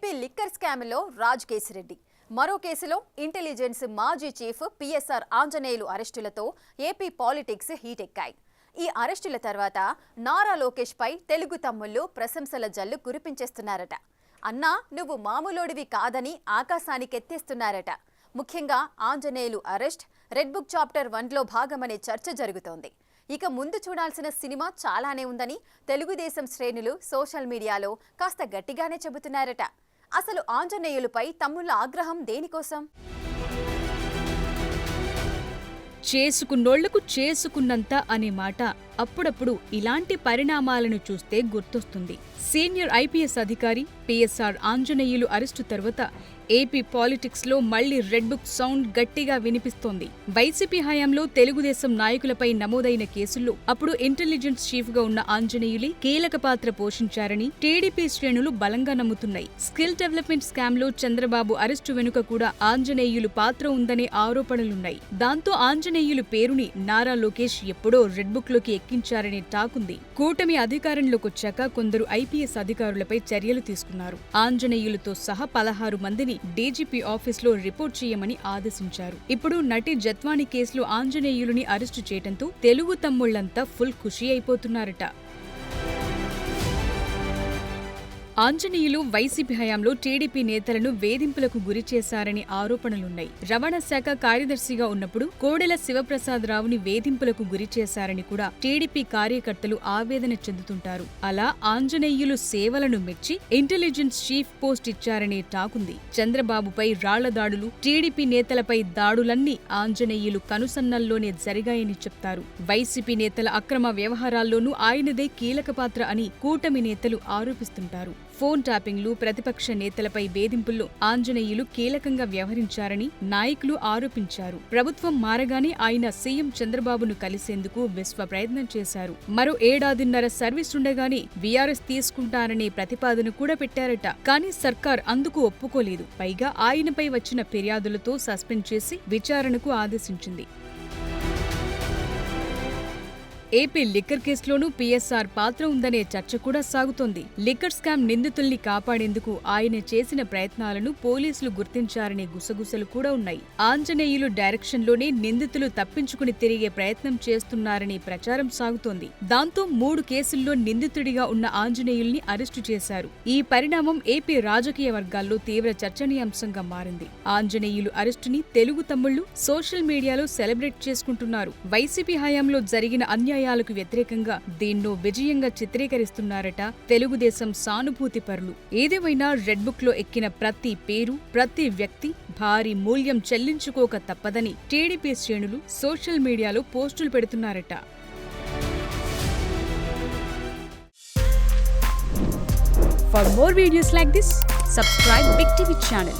AP liquor స్కామ్లో రాజ్ కేసిరెడ్డి, మరో కేసులో ఇంటెలిజెన్స్ మాజీ చీఫ్ పిఎస్ఆర్ ఆంజనేయులు అరెస్టులతో ఏపీ పాలిటిక్స్ హీట్ ఎక్కాయి. ఈ అరెస్టుల తర్వాత నారా లోకేష్ పై తెలుగు తమ్ముళ్లు ప్రశంసల జల్లు కురిపించేస్తున్నారట. అన్నా నువ్వు మామూలోడివి కాదని ఆకాశానికెత్తేస్తున్నారట. ముఖ్యంగా Anjaneyulu arrest red book chapter 1లో భాగమనే చర్చ జరుగుతోంది. ఇక ముందు చూడాల్సిన సినిమా చాలానే ఉందని తెలుగుదేశం శ్రేణులు సోషల్ మీడియాలో కాస్త గట్టిగానే చెబుతున్నారట. అసలు ఆంజనేయులపై తమ్ముళ్ల ఆగ్రహం దేనికోసం? చేసుకున్నోళ్లకు చేసుకున్నంత అనే మాట అప్పుడప్పుడు ఇలాంటి పరిణామాలను చూస్తే గుర్తొస్తుంది. సీనియర్ ఐపీఎస్ అధికారి పిఎస్ఆర్ ఆంజనేయులు అరెస్టు తర్వాత ఏపీ పాలిటిక్స్ లో మళ్లీ రెడ్ బుక్ సౌండ్ గట్టిగా వినిపిస్తోంది. వైసీపీ హయాంలో తెలుగుదేశం నాయకులపై నమోదైన కేసుల్లో అప్పుడు ఇంటెలిజెన్స్ చీఫ్ గా ఉన్న ఆంజనేయులే కీలక పాత్ర పోషించారని టీడీపీ శ్రేణులు బలంగా నమ్ముతున్నాయి. స్కిల్ డెవలప్మెంట్ స్కామ్ లో చంద్రబాబు అరెస్టు వెనుక కూడా ఆంజనేయులు పాత్ర ఉందనే ఆరోపణలున్నాయి. దాంతో ఆంజనేయులు పేరుని నారా లోకేష్ ఎప్పుడో రెడ్ బుక్ లోకి ఎక్కించారనే టాకుంది. కూటమి అధికారంలోకొచ్చాక కొందరు ఐపీఎస్ అధికారులపై చర్యలు తీసుకున్నారు. ఆంజనేయులతో సహా 16 మందిని డీజీపీ ఆఫీస్లో రిపోర్ట్ చేయమని ఆదేశించారు. ఇప్పుడు నటి జత్వాని కేసులో ఆంజనేయులుని అరెస్టు చేయడంతో తెలుగు తమ్ముళ్లంతా ఫుల్ ఖుషీ అయిపోతున్నారట. ఆంజనేయులు వైసీపీ హయాంలో టీడీపీ నేతలను వేధింపులకు గురి చేశారని ఆరోపణలున్నాయి. రవాణా శాఖ కార్యదర్శిగా ఉన్నప్పుడు కోడెల శివప్రసాదరావుని వేధింపులకు గురి చేశారని కూడా టీడీపీ కార్యకర్తలు ఆవేదన చెందుతుంటారు. అలా ఆంజనేయులు సేవలను మెచ్చి ఇంటెలిజెన్స్ చీఫ్ పోస్ట్ ఇచ్చారనే టాకుంది. చంద్రబాబుపై రాళ్ల దాడులు, టీడీపీ నేతలపై దాడులన్నీ ఆంజనేయులు కనుసన్నల్లోనే జరిగాయని చెప్తారు. వైసీపీ నేతల అక్రమ వ్యవహారాల్లోనూ ఆయనదే కీలక పాత్ర అని కూటమి నేతలు ఆరోపిస్తుంటారు. ఫోన్ ట్యాపింగ్లు, ప్రతిపక్ష నేతలపై వేధింపుల్లో ఆంజనేయులు కీలకంగా వ్యవహరించారని నాయకులు ఆరోపించారు. ప్రభుత్వం మారగానే ఆయన సీఎం చంద్రబాబును కలిసేందుకు విశ్వ ప్రయత్నం చేశారు. మరో ఏడాదిన్నర సర్వీస్ ఉండగానే వీఆర్ఎస్ తీసుకుంటారనే ప్రతిపాదన కూడా పెట్టారట. కానీ సర్కార్ అందుకు ఒప్పుకోలేదు. పైగా ఆయనపై వచ్చిన ఫిర్యాదులతో సస్పెండ్ చేసి విచారణకు ఆదేశించింది. ఏపీ లిక్కర్ కేసులోనూ పీఎస్ఆర్ పాత్ర ఉందనే చర్చ కూడా సాగుతోంది. లిక్కర్ స్కామ్ నిందితుల్ని కాపాడేందుకు ఆయన చేసిన ప్రయత్నాలను పోలీసులు గుర్తించారనే గుసగుసలు కూడా ఉన్నాయి. ఆంజనేయులు డైరెక్షన్లోనే నిందితులు తప్పించుకుని తిరిగే ప్రయత్నం చేస్తున్నారనే ప్రచారం సాగుతోంది. దాంతో 3 కేసుల్లో నిందితుడిగా ఉన్న ఆంజనేయుల్ని అరెస్టు చేశారు. ఈ పరిణామం ఏపీ రాజకీయ వర్గాల్లో తీవ్ర చర్చనీయాంశంగా మారింది. ఆంజనేయులు అరెస్టుని తెలుగు తమ్ముళ్లు సోషల్ మీడియాలో సెలబ్రేట్ చేసుకుంటున్నారు. వైసీపీ హయాంలో జరిగిన అన్యాయాలకు వ్యతిరేకంగా దీన్నో విజయంగా చిత్రీకరిస్తున్నారట తెలుగుదేశం సానుభూతి పరులు. ఏదేమైనా రెడ్ బుక్ లో ఎక్కిన ప్రతి పేరు, ప్రతి వ్యక్తి భారీ మూల్యం చెల్లించుకోక తప్పదని టీడీపీ శ్రేణులు సోషల్ మీడియాలో పోస్టులు పెడుతున్నారట. For more videos like this, subscribe Big TV channel.